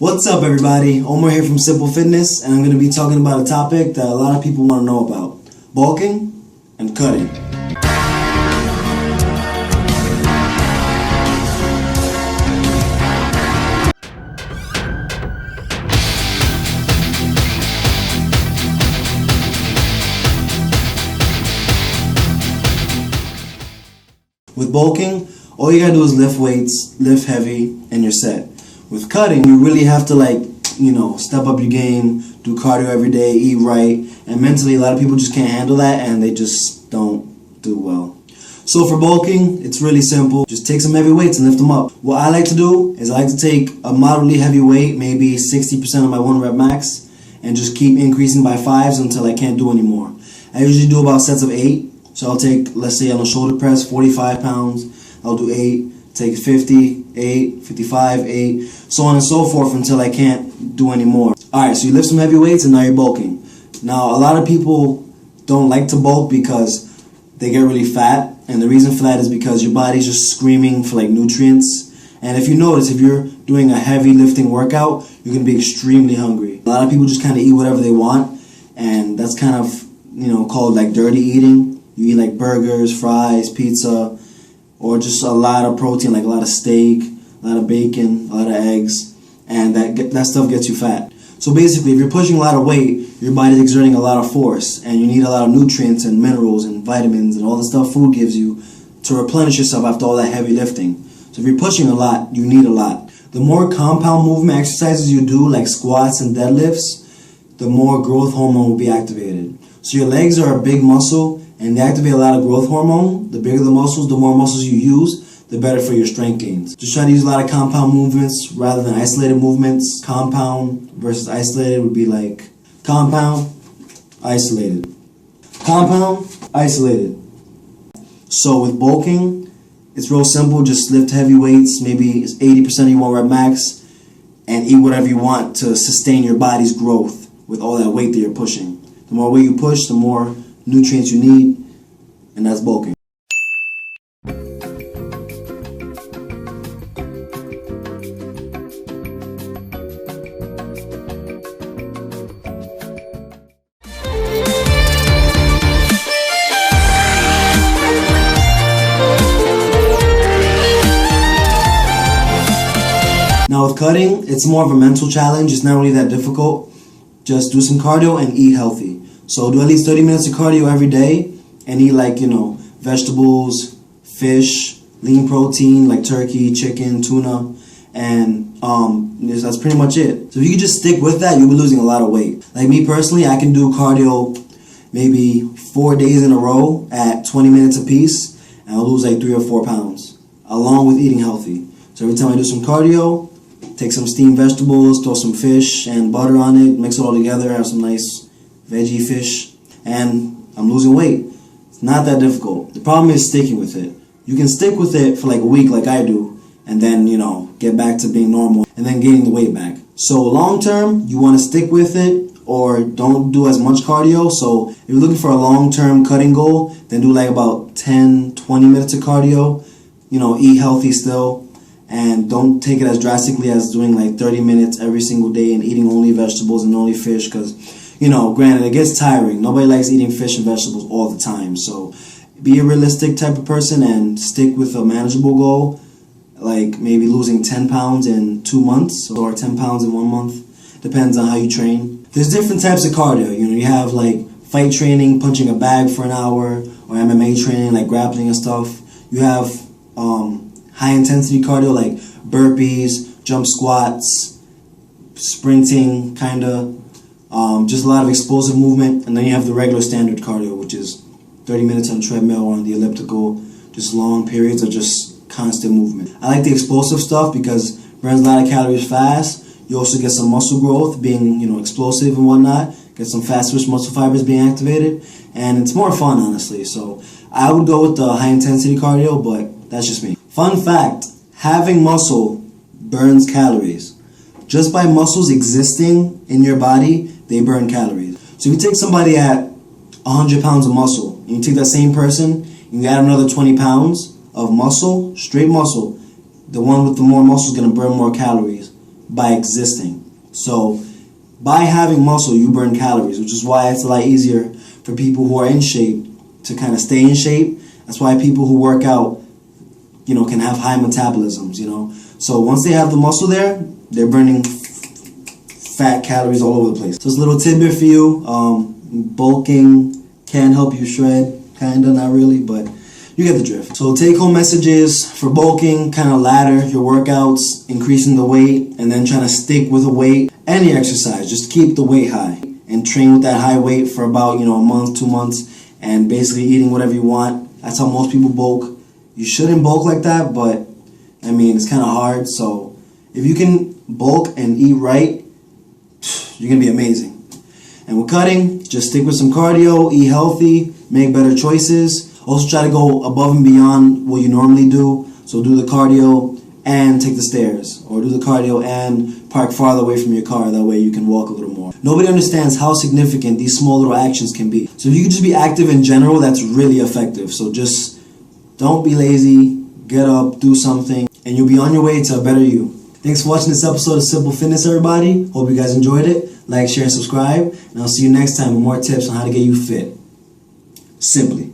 What's up, everybody? Omar here from Simple Fitness, and I'm going to be talking about a topic that a lot of people want to know about: bulking and cutting. With bulking, all you gotta do is lift weights, lift heavy, and you're set. With cutting, you really have to step up your game, do cardio every day, eat right, and mentally a lot of people just can't handle that and they just don't do well. So for bulking, it's really simple. Just take some heavy weights and lift them up. What I like to do is I like to take a moderately heavy weight, maybe 60% of my 1 rep max, and just keep increasing by 5s until I can't do anymore. I usually do about sets of 8. So I'll take, let's say on a shoulder press, 45 pounds. I'll do 8, take 50, 8, 55, 8, so on and so forth until I can't do any more. Alright, so you lift some heavy weights and now you're bulking. Now, a lot of people don't like to bulk because they get really fat. And the reason for that is because your body's just screaming for nutrients. And if you notice, if you're doing a heavy lifting workout, you're going to be extremely hungry. A lot of people just kind of eat whatever they want. And that's kind of, called dirty eating. You eat burgers, fries, pizza, or just a lot of protein, a lot of steak, a lot of bacon, a lot of eggs, and that stuff gets you fat. So basically, if you're pushing a lot of weight, your body's exerting a lot of force, and you need a lot of nutrients and minerals and vitamins and all the stuff food gives you to replenish yourself after all that heavy lifting. So if you're pushing a lot, you need a lot. The more compound movement exercises you do, like squats and deadlifts, the more growth hormone will be activated. So your legs are a big muscle, and they activate a lot of growth hormone. The bigger the muscles, the more muscles you use, the better for your strength gains. Just try to use a lot of compound movements rather than isolated movements. Compound versus isolated would be compound, isolated. Compound, isolated. So with bulking, it's real simple. Just lift heavy weights, maybe 80% of your 1 rep max, and eat whatever you want to sustain your body's growth with all that weight that you're pushing. The more weight you push, the more nutrients you need, and that's bulking. Now with cutting, it's more of a mental challenge. It's not really that difficult. Just do some cardio and eat healthy. So do at least 30 minutes of cardio every day and eat vegetables, fish, lean protein like turkey, chicken, tuna, and that's pretty much it. So if you can just stick with that, you'll be losing a lot of weight. Like me personally, I can do cardio maybe 4 days in a row at 20 minutes a piece, and I'll lose 3 or 4 pounds, along with eating healthy. So every time I do some cardio, take some steamed vegetables, throw some fish and butter on it, mix it all together, have some nice veggie fish, and I'm losing weight. It's not that difficult. The problem is sticking with it. You can stick with it for a week like I do, and then, get back to being normal, and then gaining the weight back. So long term, you want to stick with it, or don't do as much cardio. So if you're looking for a long-term cutting goal, then do about 10, 20 minutes of cardio. Eat healthy still, and don't take it as drastically as doing 30 minutes every single day and eating only vegetables and only fish, because granted, it gets tiring. Nobody likes eating fish and vegetables all the time. So be a realistic type of person and stick with a manageable goal, like maybe losing 10 pounds in 2 months or 10 pounds in 1 month. Depends on how you train. There's different types of cardio. You have fight training, punching a bag for an hour, or MMA training, like grappling and stuff. You have high intensity cardio like burpees, jump squats, sprinting, just a lot of explosive movement. And then you have the regular standard cardio, which is 30 minutes on the treadmill or on the elliptical, just long periods of just constant movement. I like the explosive stuff because it burns a lot of calories fast. You also get some muscle growth being, explosive and whatnot. Get some fast twitch muscle fibers being activated. And it's more fun, honestly. So I would go with the high intensity cardio, but that's just me. Fun fact, having muscle burns calories. Just by muscles existing in your body, they burn calories. So if you take somebody at 100 pounds of muscle, and you take that same person, and you add another 20 pounds of muscle, straight muscle, the one with the more muscle is going to burn more calories by existing. So by having muscle, you burn calories, which is why it's a lot easier for people who are in shape to kind of stay in shape. That's why people who work out, can have high metabolisms, So once they have the muscle there, they're burning fat calories all over the place. So it's a little tidbit for you. Bulking can help you shred, kinda, not really, but you get the drift. So take home messages for bulking: kind of ladder your workouts, increasing the weight, and then trying to stick with the weight and the exercise. Just keep the weight high and train with that high weight for about a month, 2 months, and basically eating whatever you want. That's how most people bulk. You shouldn't bulk like that, but it's kind of hard. So if you can bulk and eat right, you're gonna be amazing. And with cutting, just stick with some cardio, eat healthy, make better choices. Also try to go above and beyond what you normally do. So do the cardio and take the stairs, or do the cardio and park farther away from your car. That way you can walk a little more. Nobody understands how significant these small little actions can be. So if you can just be active in general, that's really effective. So just don't be lazy, get up, do something, and you'll be on your way to a better you. Thanks for watching this episode of Simple Fitness, everybody. Hope you guys enjoyed it. Like, share, and subscribe. And I'll see you next time with more tips on how to get you fit. Simply.